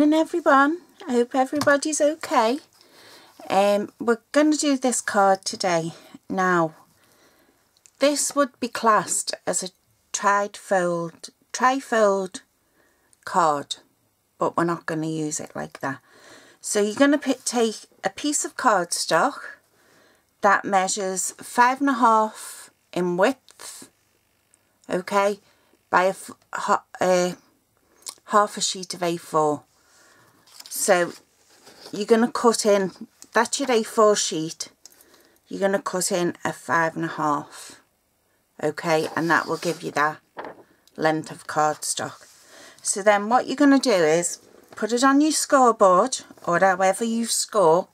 morning everyone. I hope everybody's okay. We're going to do this card today. Now, this would be classed as a trifold card, but we're not going to use it like that. So you're going to take a piece of cardstock that measures 5.5 in width, okay, by half a sheet of A4. So you're going to cut in, that's your A4 sheet, you're going to cut in a 5.5, okay, and that will give you that length of cardstock. So then what you're going to do is put it on your scoreboard or however you score,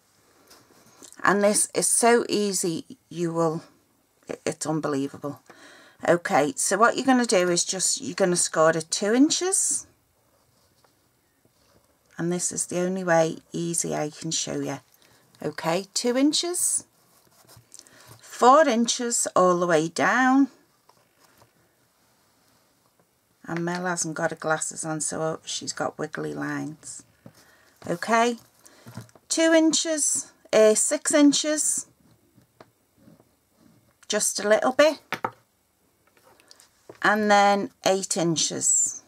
and this is so easy, it's unbelievable. Okay, so what you're going to do is you're going to score at 2 inches. And this is the only way easy I can show you. Okay, 2 inches, 4 inches all the way down. And Mel hasn't got her glasses on, so she's got wiggly lines. Okay, 2 inches, 6 inches, just a little bit. And then 8 inches.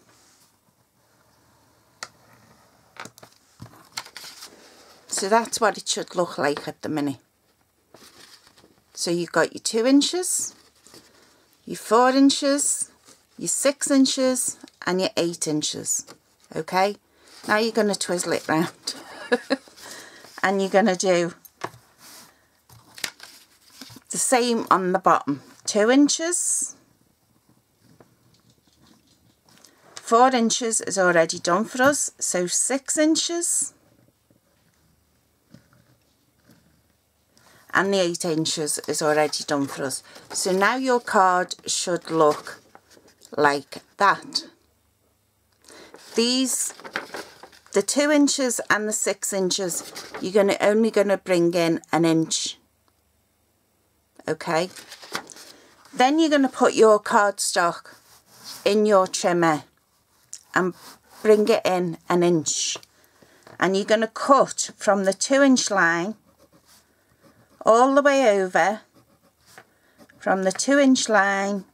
So that's what it should look like at the minute. So you've got your 2 inches, your 4 inches, your 6 inches and your 8 inches. Okay, now you're going to twizzle it round and you're going to do the same on the bottom. 2 inches, 4 inches is already done for us, so 6 inches. And the 8 inches is already done for us. So now your card should look like that. The 2 inches and the 6 inches, you're only going to bring in 1 inch. Okay. Then you're going to put your cardstock in your trimmer and bring it in 1 inch. And you're going to cut from the 2 inch line all the way over, from the 2 inch line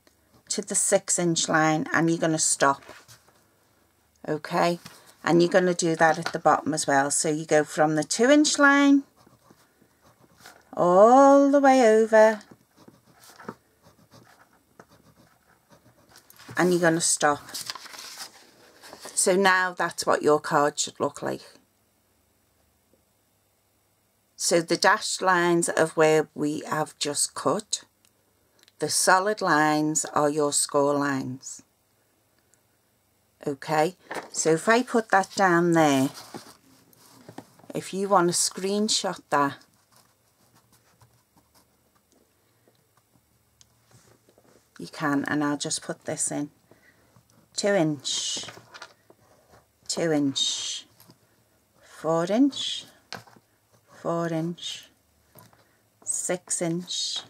to the 6 inch line, and you're going to stop. Okay, and you're going to do that at the bottom as well. So you go from the 2 inch line all the way over, and you're going to stop. So now that's what your card should look like. So the dashed lines of where we have just cut, the solid lines are your score lines. Okay, so if I put that down there, if you want to screenshot that, you can, and I'll just put this in. 2 inch, 2 inch, 4 inch, 4 inch, 6 inch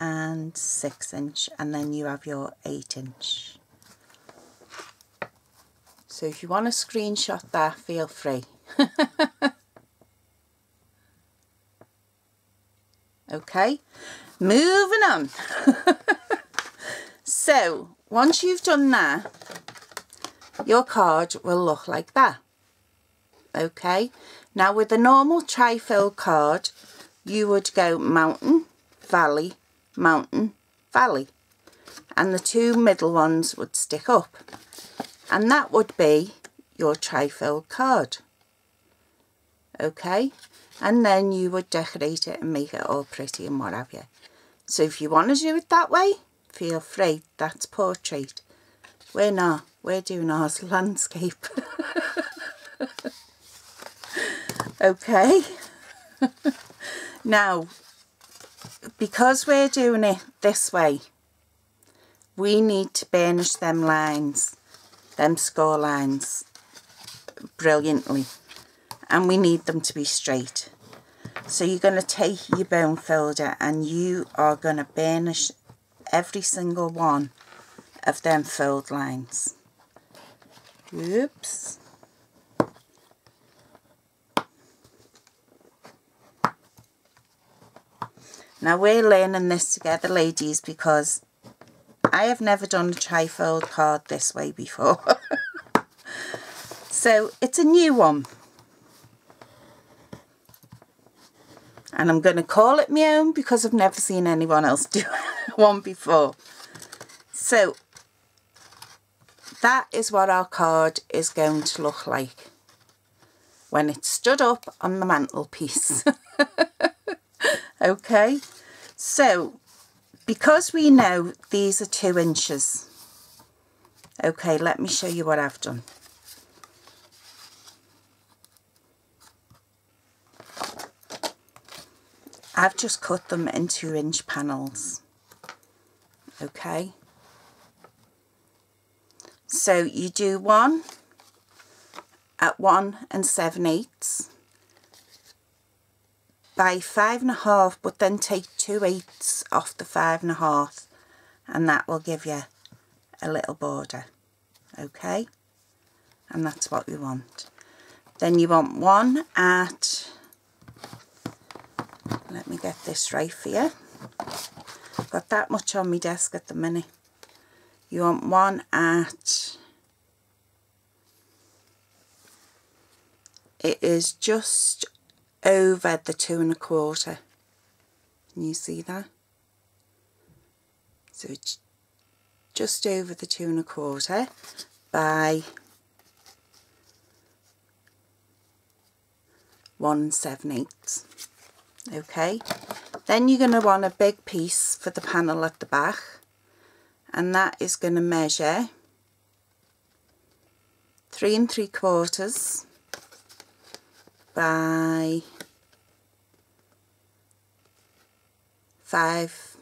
and 6 inch, and then you have your 8 inch. So if you want to screenshot that, feel free. Okay, moving on. So once you've done that, your card will look like that. Okay, now with a normal trifold card, you would go mountain, valley, mountain, valley, and the 2 middle ones would stick up, and that would be your trifold card. Okay, and then you would decorate it and make it all pretty and what have you. So if you want to do it that way, feel free. That's portrait. We're not. We're doing ours landscape. Okay. Now, because we're doing it this way, we need to burnish them lines, them score lines, brilliantly. And we need them to be straight. So you're going to take your bone folder and you are going to burnish every single one of them fold lines. Oops. Now we're learning this together, ladies, because I have never done a trifold card this way before. So it's a new one. And I'm going to call it my own because I've never seen anyone else do one before. So that is what our card is going to look like when it's stood up on the mantelpiece. Okay, so because we know these are 2 inches, okay, let me show you what I've done. I've just cut them in 2-inch panels, okay. So you do one at 1 7/8 by 5.5, but then take 2/8 off the 5.5, and that will give you a little border, okay. And that's what we want. Then you want one at, let me get this right for you, I've got that much on my desk at the minute. You want one at, it is just over the 2 1/4. Can you see that? So it's just over the 2 1/4 by 1 7/8. Okay, then you're going to want a big piece for the panel at the back, and that is going to measure 3 3/4 by 5,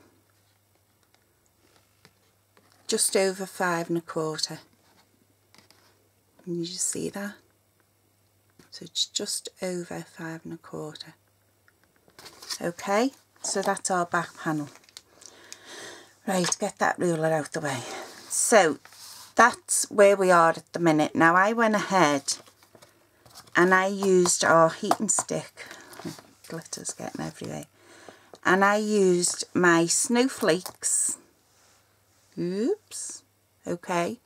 just over 5 1/4. Can you just see that? So it's just over 5 1/4. Okay, so that's our back panel. Right, get that ruler out the way. So that's where we are at the minute. Now I went ahead and I used our heating stick. Glitter's getting everywhere. And I used my snowflakes. Oops. Okay.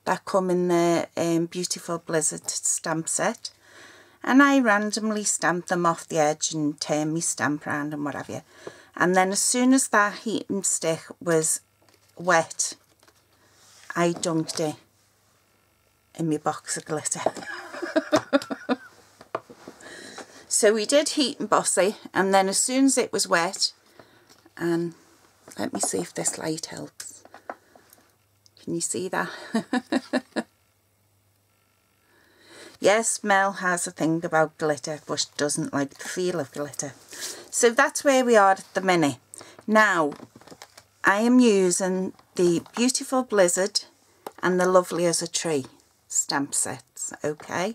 That come in the Beautiful Blizzard stamp set. And I randomly stamped them off the edge and turned my stamp around and what have you. And then as soon as that heating stick was wet, I dunked it in my box of glitter. So we did heat and bossy, and then as soon as it was wet, and let me see if this light helps. Can you see that? Yes, Mel has a thing about glitter, but doesn't like the feel of glitter. So that's where we are at the minute. Now, I am using the Beautiful Blizzard and the Lovely as a Tree stamp sets, okay?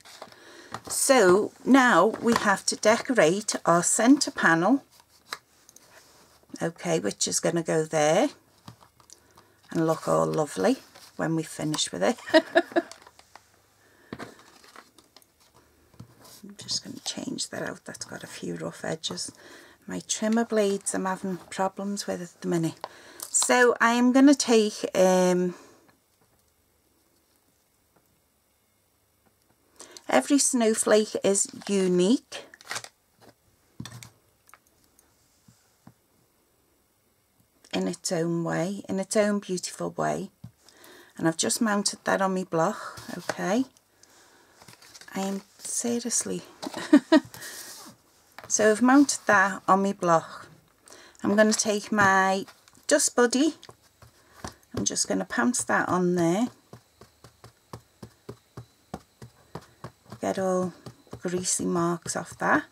So now we have to decorate our centre panel, okay, which is going to go there and look all lovely when we finish with it. I'm just going to change that out, that's got a few rough edges. My trimmer blades I'm having problems with at the minute. So I am going to take every snowflake is unique. In its own way, in its own beautiful way. And I've just mounted that on my block, okay. I am seriously so I've mounted that on my block. I'm going to take my dust buddy, I'm just going to pounce that on there, get all greasy marks off that,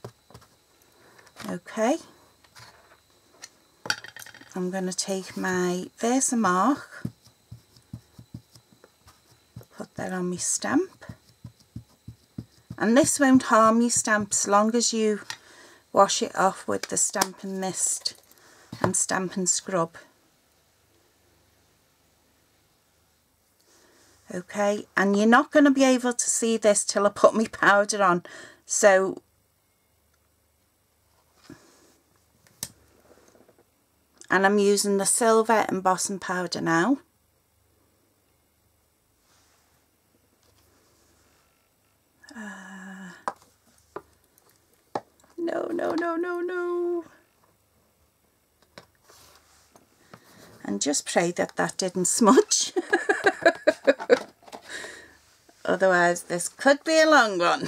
okay. I'm going to take my Versamark, put that on my stamp. And this won't harm your stamp as long as you wash it off with the Stampin' Mist and Stampin' Scrub. Okay, and you're not going to be able to see this till I put my powder on. So And I'm using the silver embossing powder now. No. And just pray that that didn't smudge. Otherwise this could be a long one.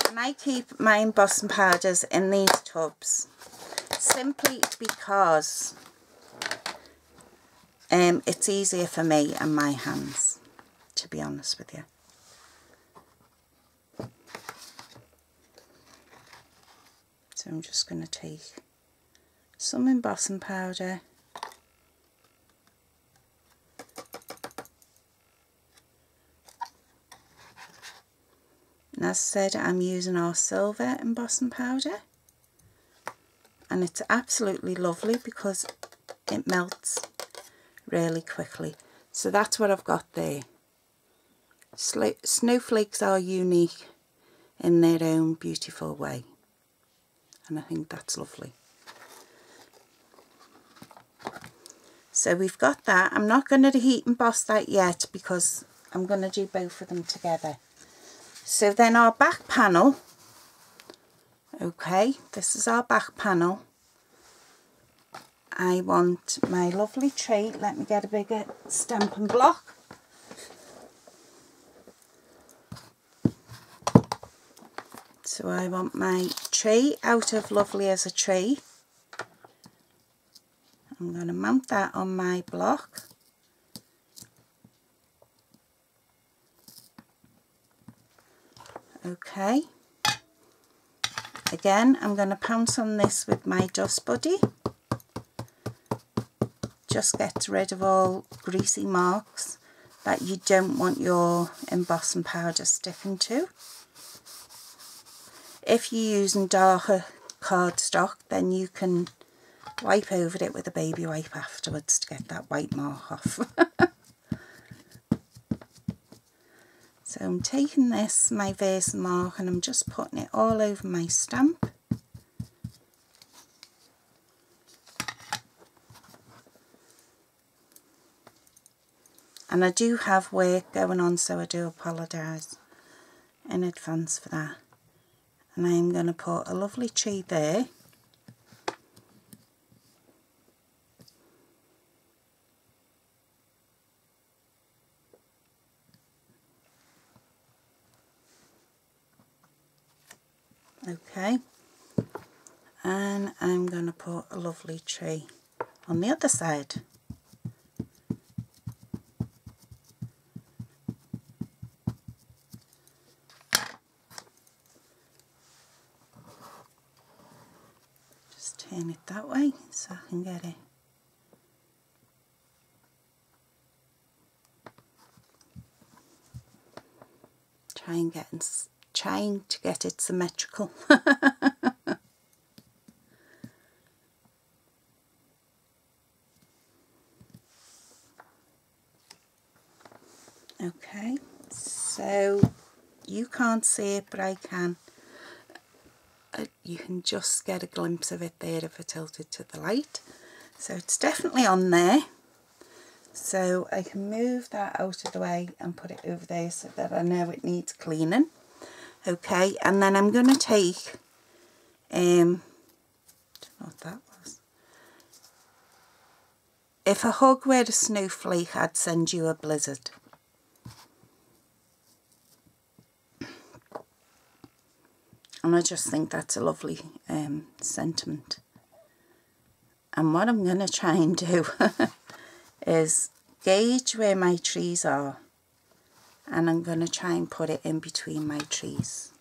And I keep my embossing powders in these tubs simply because it's easier for me and my hands, to be honest with you. So I'm just going to take some embossing powder, and as I said, I'm using our silver embossing powder, and it's absolutely lovely because it melts really quickly. So that's what I've got there. Snowflakes are unique in their own beautiful way, and I think that's lovely. So we've got that. I'm not going to heat emboss that yet because I'm going to do both of them together. So then our back panel, okay, this is our back panel. I want my lovely tray. Let me get a bigger stampin' block. So I want my tray out of Lovely as a Tree. I'm going to mount that on my block. Okay. Again, I'm going to pounce on this with my dust buddy. Just gets rid of all greasy marks that you don't want your embossing powder sticking to. If you're using darker cardstock, then you can wipe over it with a baby wipe afterwards to get that white mark off. So I'm taking this, my Versamark, and I'm just putting it all over my stamp. And I do have work going on, so I do apologise in advance for that. And I'm going to put a lovely tree there. Okay, and I'm going to put a lovely tree on the other side. Just turn it that way so I can get it. Trying to get it symmetrical. Okay, so you can't see it, but I can. You can just get a glimpse of it there if I tilt it to the light. So it's definitely on there. So I can move that out of the way and put it over there so that I know it needs cleaning. Okay, and then I'm going to take, don't know what that was. If a hug were a snowflake, I'd send you a blizzard. And I just think that's a lovely sentiment. And what I'm going to try and do is gauge where my trees are. And I'm going to try and put it in between my trees.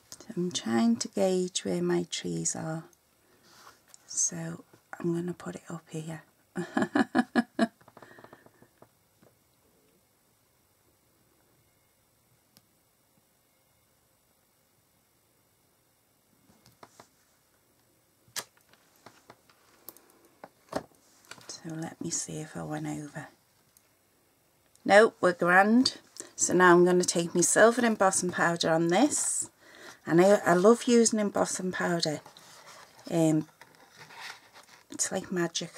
So I'm trying to gauge where my trees are. So I'm going to put it up here. So let me see if I went over. No, we're grand. So now I'm going to take my silver embossing powder on this. And I love using embossing powder. It's like magic.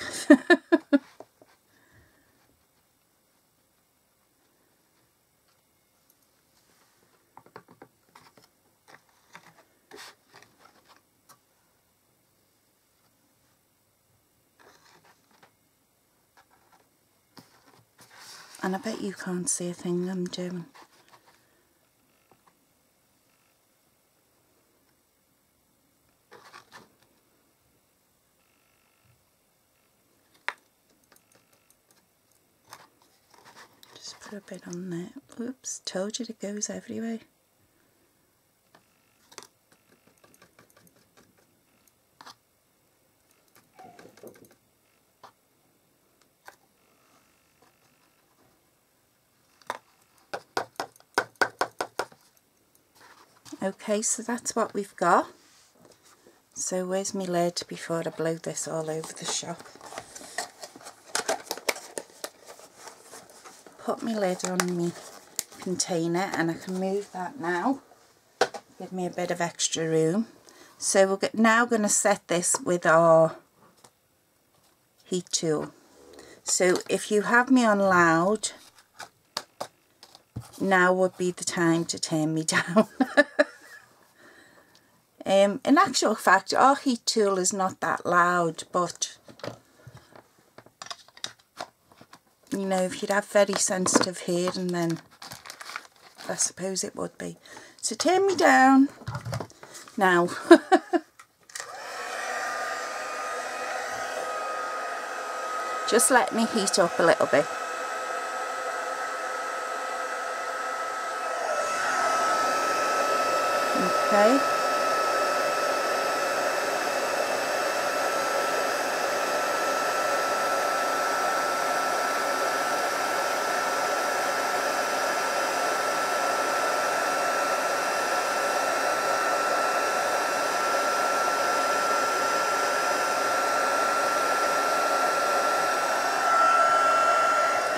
And I bet you can't see a thing I'm doing. Just put a bit on there. Oops, told you it goes everywhere. Okay, so that's what we've got. So where's my lid before I blow this all over the shop? Put my lid on my container and I can move that now. Give me a bit of extra room. So we're now going to set this with our heat tool. So if you have me on loud, now would be the time to turn me down. In actual fact, our heat tool is not that loud, but you know, if you'd have very sensitive hearing, then I suppose it would be. So turn me down now. Just let me heat up a little bit. Okay.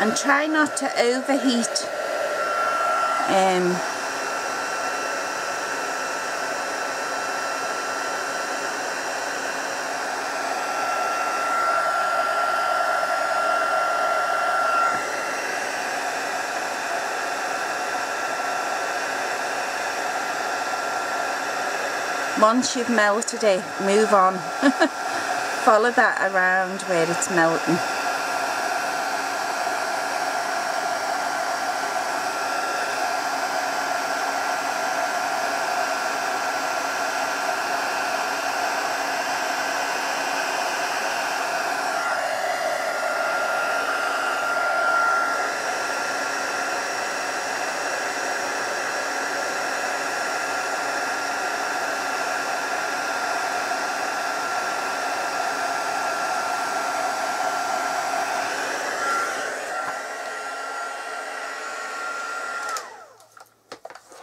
And try not to overheat. Once you've melted it, move on. Follow that around where it's melting.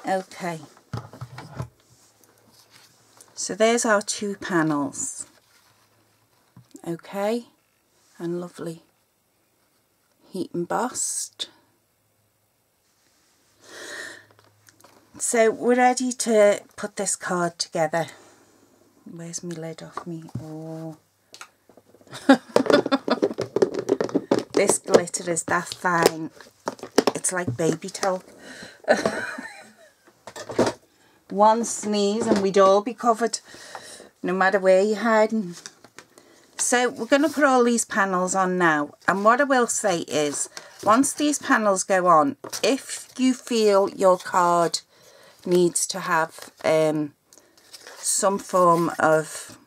Okay, so there's our two panels, okay, and lovely heat embossed. So we're ready to put this card together. Where's my lid off me? Oh. This glitter is that fine, it's like baby talc. One sneeze and we'd all be covered, no matter where you're hiding. So we're going to put all these panels on now, and what I will say is, once these panels go on, if you feel your card needs to have some form of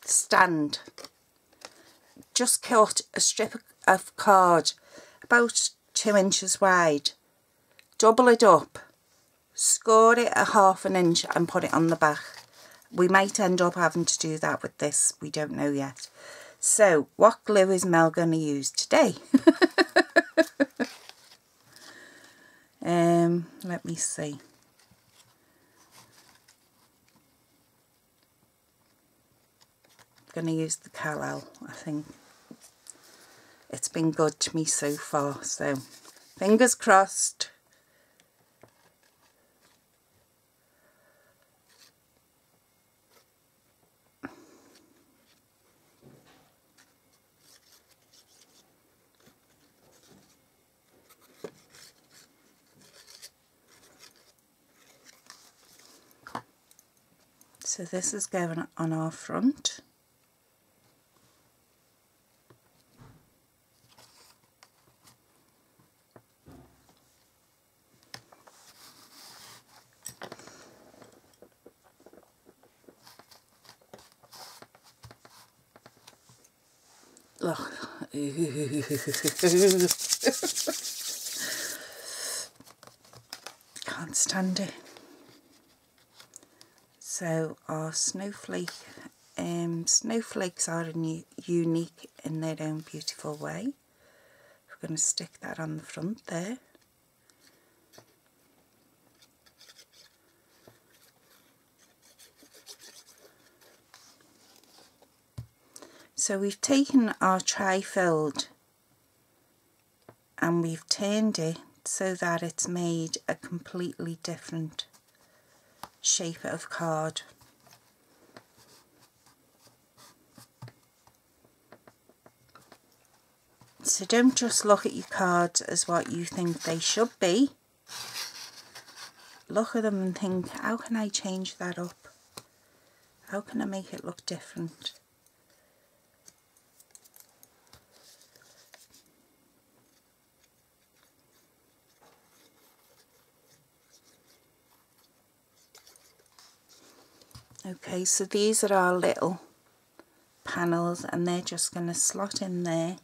stand, just cut a strip of card about 2 inches wide, double it up, score it a ½ inch and put it on the back. We might end up having to do that with this, we don't know yet. So what glue is Mel going to use today? Let me see. I'm going to use the Callel, I think. it's been good to me so far, so fingers crossed. So this is going on our front. Look. Can't stand it. So our snowflakes are unique in their own beautiful way. We're going to stick that on the front there. So we've taken our tri-fold and we've turned it so that it's made a completely different shape of card. So don't just look at your cards as what you think they should be. Look at them and think, how can I change that up? How can I make it look different? Okay, so these are our little panels and they're just going to slot in there.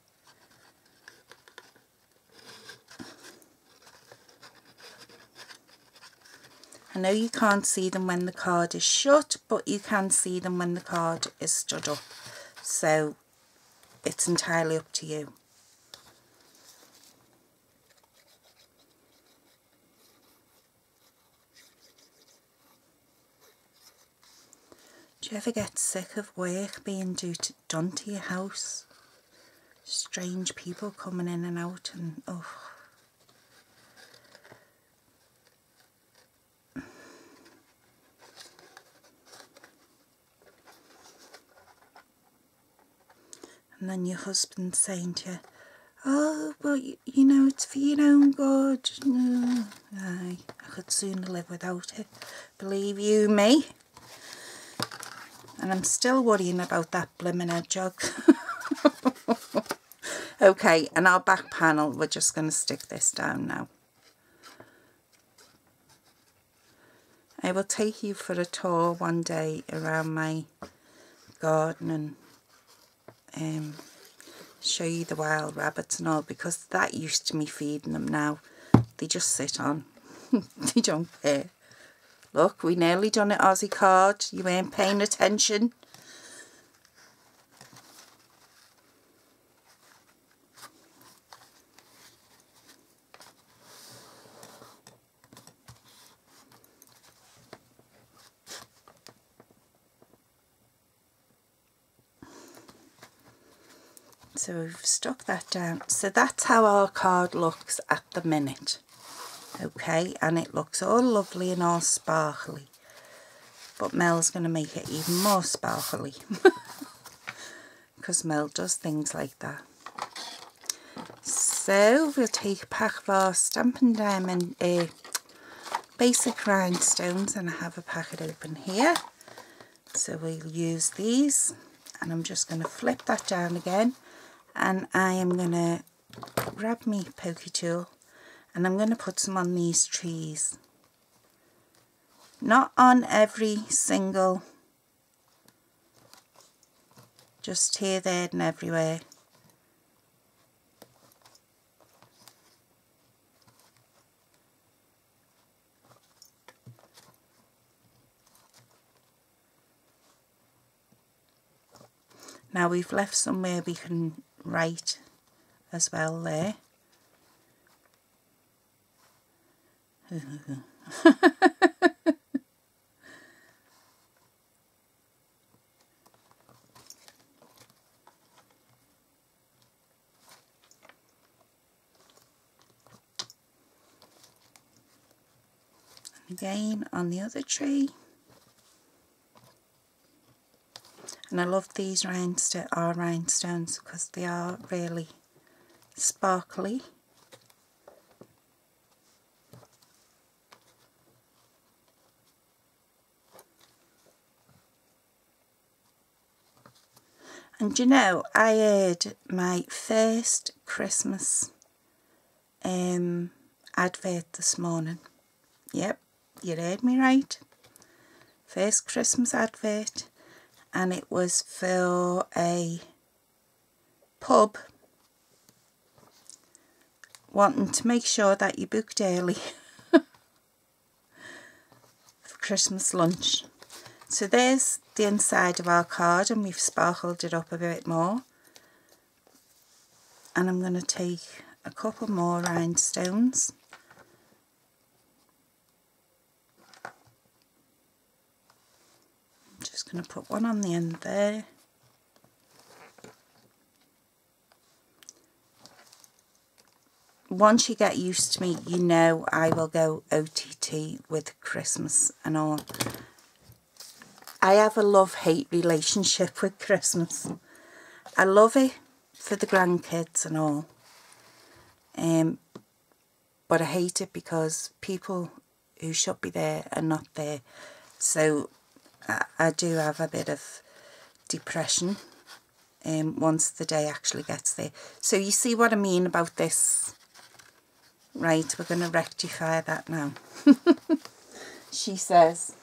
I know you can't see them when the card is shut, but you can see them when the card is stood up. So it's entirely up to you. Do you ever get sick of work being done to your house? Strange people coming in and out and oh. And then your husband saying to you, oh, well, you know, it's for your own good. No, aye, I could sooner live without it. Believe you me. And I'm still worrying about that blimmin' hedgehog. Okay, and our back panel, we're just going to stick this down now. I will take you for a tour one day around my garden and show you the wild rabbits and all, because that used to me feeding them. Now they just sit on. They don't care. Look, we nearly done it, Aussie card. You weren't paying attention. So we've stuck that down. So that's how our card looks at the minute. Okay, and it looks all lovely and all sparkly. But Mel's going to make it even more sparkly. Because Mel does things like that. So we'll take a pack of our Stampin' Diamond basic rhinestones, and I have a packet open here. So we'll use these, and I'm just going to flip that down again. And I am going to grab my pokey tool and I'm going to put some on these trees. Not on every single, just here, there and everywhere. Now we've left somewhere we can write as well there. Again on the other tree. And I love these rhinestones because they are really sparkly. And you know, I heard my first Christmas advert this morning. Yep, you heard me right. First Christmas advert, and it was for a pub wanting to make sure that you booked early for Christmas lunch. So there's the inside of our card, and we've sparkled it up a bit more. And I'm going to take a couple more rhinestones. I'm just going to put one on the end there. Once you get used to me, you know I will go OTT with Christmas and all. I have a love-hate relationship with Christmas. I love it for the grandkids and all. But I hate it because people who should be there are not there. So I do have a bit of depression once the day actually gets there. So you see what I mean about this? Right, we're going to rectify that now. She says.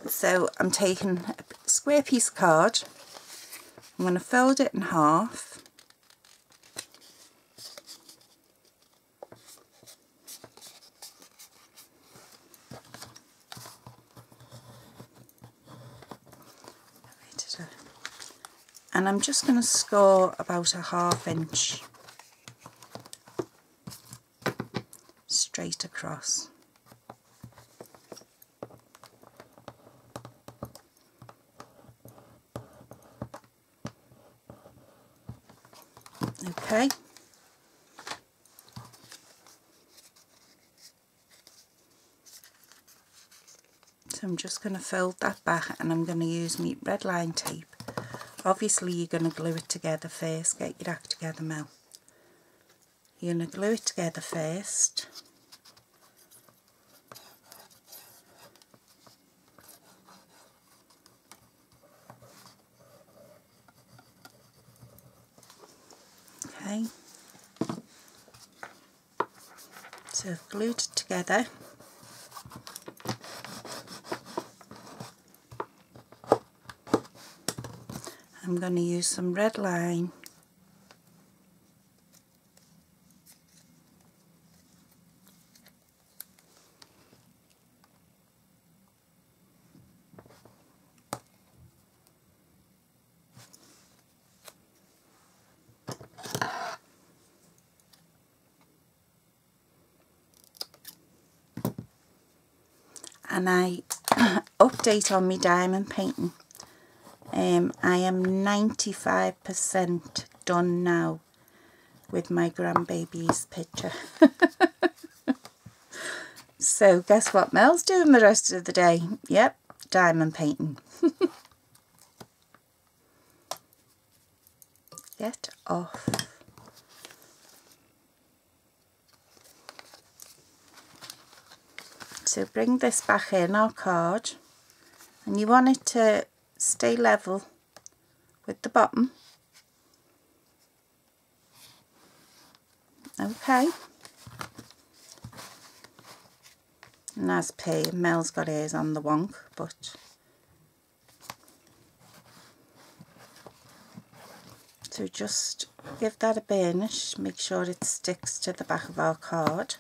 So I'm taking a square piece of card. I'm going to fold it in half. And I'm just going to score about a ½ inch straight across. Okay. So I'm just going to fold that back, and I'm going to use my red line tape. Obviously you're going to glue it together first. Get your act together, Mel. You're going to glue it together first. Okay. So I've glued it together. I'm going to use some red line and I update on my diamond painting. I am 95% done now with my grandbaby's picture. So guess what Mel's doing the rest of the day? Yep, diamond painting. Get off. So bring this back in our card, and you want it to stay level with the bottom. Okay. And as per, Mel's got hers on the wonk, but so just give that a burnish, make sure it sticks to the back of our card.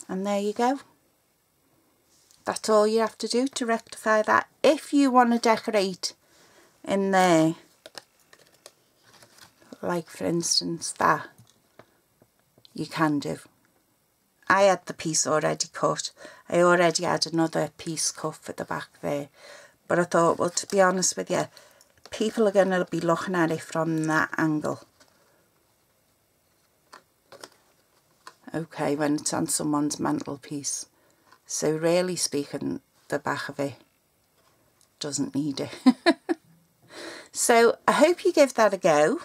And there you go. That's all you have to do to rectify that. If you want to decorate in there, like for instance that, you can do. I had the piece already cut. I already had another piece cut for the back there. But I thought, well, to be honest with you, people are going to be looking at it from that angle. okay, when it's on someone's mantelpiece. So really speaking, the back of it doesn't need it. So I hope you give that a go.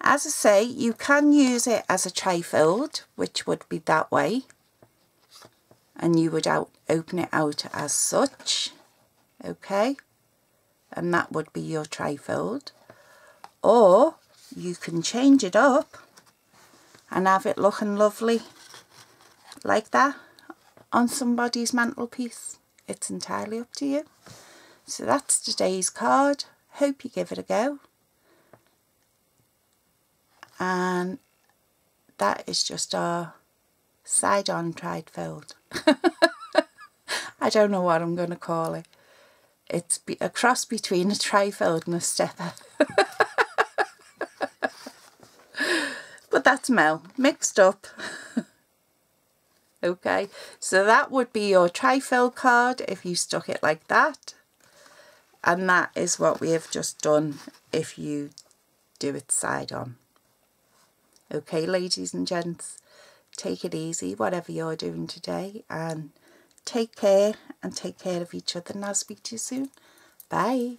As I say, you can use it as a trifold, which would be that way, and you would open it out as such, okay, and that would be your trifold. Or you can change it up and have it looking lovely like that on somebody's mantelpiece. It's entirely up to you. So that's today's card. Hope you give it a go. And that is just our side-on trifold. I don't know what I'm going to call it. It's a cross between a trifold and a stepper. But that's Mel, mixed up. Okay, so that would be your trifold card if you stuck it like that. And that is what we have just done if you do it side on. Okay, ladies and gents, take it easy, whatever you're doing today, and take care of each other, and I'll speak to you soon. Bye.